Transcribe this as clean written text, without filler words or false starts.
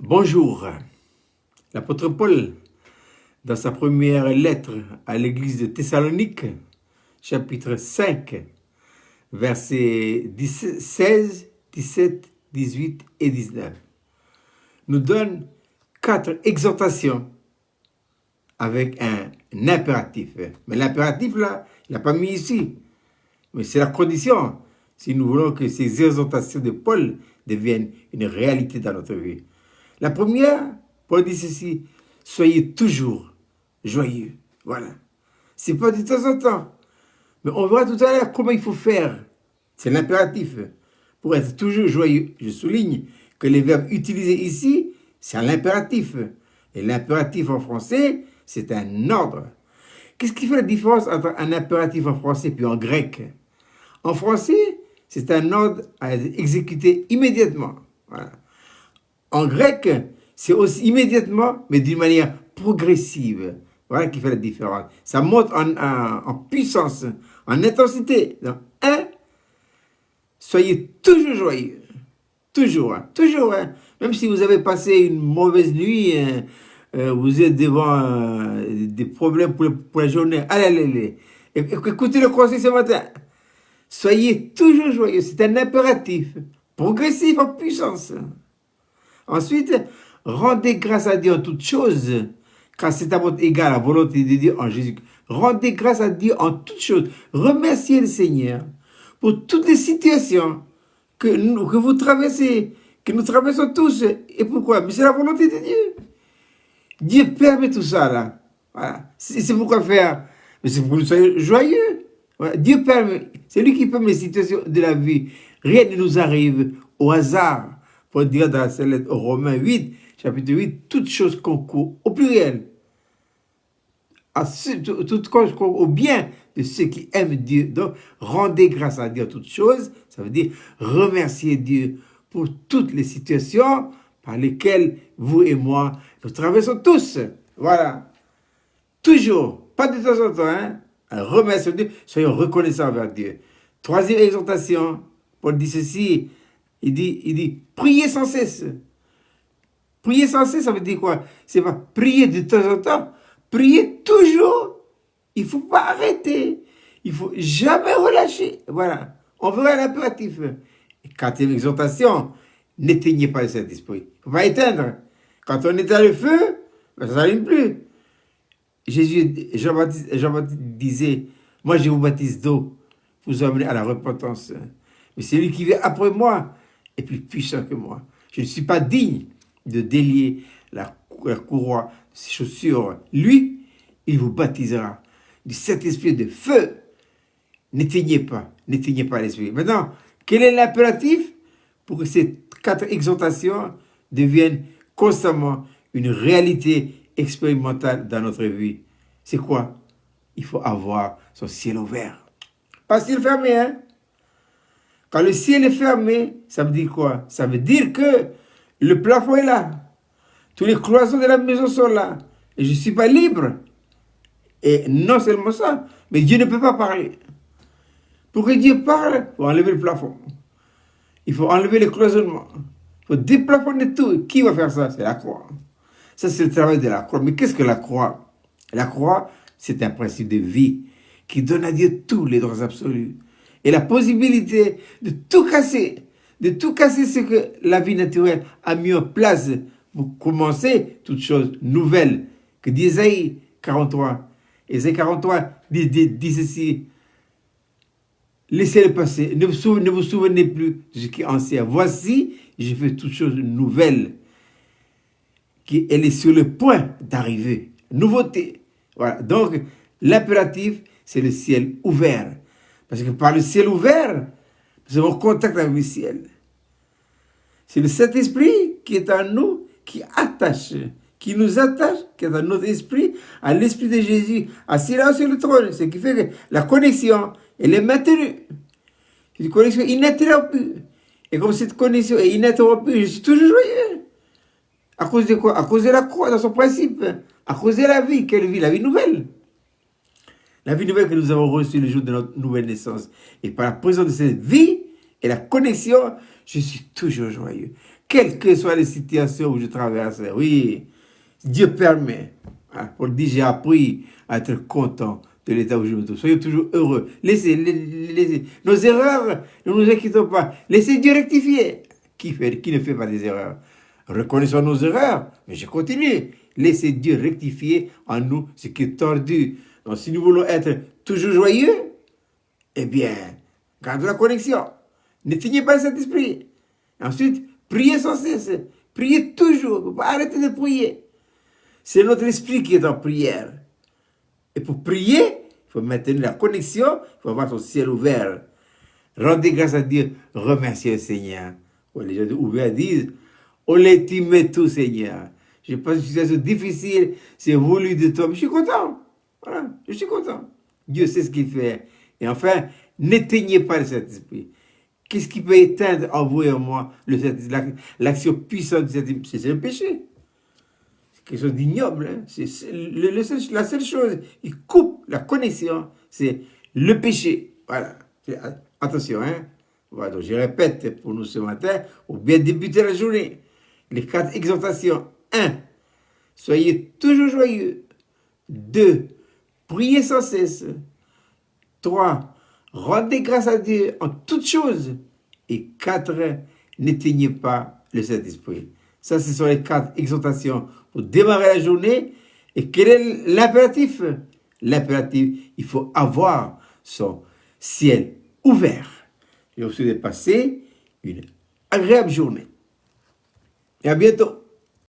Bonjour. L'apôtre Paul, dans sa première lettre à l'église de Thessalonique, chapitre 5, versets 16, 17, 18 et 19, nous donne 4 exhortations avec un impératif. Mais l'impératif, là, il n'a pas mis ici. Mais c'est la condition si nous voulons que ces exhortations de Paul deviennent une réalité dans notre vie. La première, Paul dit ceci: soyez toujours joyeux. Voilà. C'est pas de temps en temps. Mais on verra tout à l'heure comment il faut faire. C'est l'impératif. Pour être toujours joyeux, je souligne que les verbes utilisés ici, c'est un impératif. Et l'impératif en français, c'est un ordre. Qu'est-ce qui fait la différence entre un impératif en français puis en grec? En français, c'est un ordre à exécuter immédiatement. Voilà. En grec, c'est aussi immédiatement, mais d'une manière progressive. Voilà qui fait la différence. Ça monte en puissance, en intensité. Donc, soyez toujours joyeux. Toujours, toujours. Même si vous avez passé une mauvaise nuit, vous êtes devant des problèmes pour la journée. Allez. Écoutez le conseil ce matin. Soyez toujours joyeux. C'est un impératif. Progressif en puissance. Ensuite, rendez grâce à Dieu en toutes choses, car c'est à votre égard la volonté de Dieu en Jésus. Rendez grâce à Dieu en toutes choses. Remerciez le Seigneur pour toutes les situations que vous traversez, que nous traversons tous. Et pourquoi? Mais c'est la volonté de Dieu. Dieu permet tout ça, là. Voilà. C'est pourquoi faire. Mais c'est pour que nous soyons joyeux. Voilà. Dieu permet. C'est lui qui permet les situations de la vie. Rien ne nous arrive au hasard. Pour dire dans la lettre aux Romains 8, chapitre 8, toutes choses concourent au pluriel. Toutes choses concourent au bien de ceux qui aiment Dieu. Donc, rendez grâce à Dieu en toutes choses. Ça veut dire remercier Dieu pour toutes les situations par lesquelles vous et moi, nous traversons tous. Voilà. Toujours. Pas de temps en temps. Remercier Dieu. Soyons reconnaissants envers Dieu. Troisième exhortation. Paul dit ceci. Il dit, priez sans cesse. Prier sans cesse, ça veut dire quoi? C'est pas prier de temps en temps. Prier toujours. Il ne faut pas arrêter. Il ne faut jamais relâcher. Voilà. On verra l'impératif. Quatrième exhortation, n'éteignez pas le Saint-Esprit. Il ne faut pas éteindre. Quand on éteint le feu, ça ne s'allume plus. Jean-Baptiste disait, moi je vous baptise d'eau, vous emmenez à la repentance. Mais celui qui vient après moi est plus puissant que moi. Je ne suis pas digne de délier la courroie de ses chaussures. Lui, il vous baptisera du Saint-Esprit de feu. N'éteignez pas l'Esprit. Maintenant, quel est l'impératif pour que ces 4 exhortations deviennent constamment une réalité expérimentale dans notre vie? C'est quoi? Il faut avoir son ciel ouvert. Pas ciel fermé, Quand le ciel est fermé, ça veut dire quoi? Ça veut dire que le plafond est là. Tous les cloisons de la maison sont là. Et je ne suis pas libre. Et non seulement ça, mais Dieu ne peut pas parler. Pour que Dieu parle, il faut enlever le plafond. Il faut enlever les cloisonnements. Il faut déplafonner tout. Qui va faire ça? C'est la croix. Ça, c'est le travail de la croix. Mais qu'est-ce que la croix? La croix, c'est un principe de vie qui donne à Dieu tous les droits absolus. Et la possibilité de tout casser ce que la vie naturelle a mis en place pour commencer toute chose nouvelle, que dit Ésaïe 43. Ésaïe 43 dit ceci: laissez-le passer, ne vous souvenez plus de ce qui est ancien. Voici, je fais toute chose nouvelle. Elle est sur le point d'arriver. Nouveauté. Voilà. Donc, l'impératif, c'est le ciel ouvert. Parce que par le ciel ouvert, nous avons contact avec le ciel. C'est le Saint-Esprit qui est en nous, qui nous attache, qui est dans notre esprit, à l'Esprit de Jésus, assis là sur le trône. Ce qui fait que la connexion, elle est maintenue. C'est une connexion ininterrompue. Et comme cette connexion est ininterrompue, je suis toujours joyeux. À cause de quoi? À cause de la croix, dans son principe. À cause de la vie. Quelle vie? La vie nouvelle. La vie nouvelle que nous avons reçue le jour de notre nouvelle naissance. Et par la présence de cette vie, Et la connexion, je suis toujours joyeux. Quelles que soient les situations où je traverse, oui, Dieu permet. Hein, pour dire, j'ai appris à être content de l'état où je me trouve. Soyez toujours heureux. Laissez nos erreurs, ne nous inquiétons pas. Laissez Dieu rectifier. Qui ne fait pas des erreurs? Reconnaissons nos erreurs, mais je continue. Laissez Dieu rectifier en nous ce qui est tordu. Donc, si nous voulons être toujours joyeux, eh bien, gardons la connexion. N'éteignez pas cet esprit. Ensuite, priez sans cesse. Priez toujours. Arrêtez de prier. C'est notre esprit qui est en prière. Et pour prier, il faut maintenir la connexion, il faut avoir son ciel ouvert. Rendez grâce à Dieu, remerciez le Seigneur. Les gens ouverts disent, on l'estime tout, Seigneur. Je passe une situation difficile, c'est voulu de toi, mais je suis content. Voilà, je suis content. Dieu sait ce qu'il fait. Et enfin, n'éteignez pas le Saint-Esprit. Qu'est-ce qui peut éteindre en vous et en moi l'action puissante du Saint-Esprit? C'est le péché. C'est quelque chose d'ignoble. Hein? La seule chose qui coupe la connexion, c'est le péché. Voilà. Attention, hein? Voilà, donc je répète pour nous ce matin, pour bien débuter la journée. Les 4 exhortations. 1. Soyez toujours joyeux. 2. Priez sans cesse. 3. Rendez grâce à Dieu en toutes choses. Et 4. N'éteignez pas le Saint-Esprit. Ça, ce sont les 4 exhortations pour démarrer la journée. Et quel est l'impératif? L'impératif, il faut avoir son ciel ouvert. Et on se souhaite passer une agréable journée. Et à bientôt.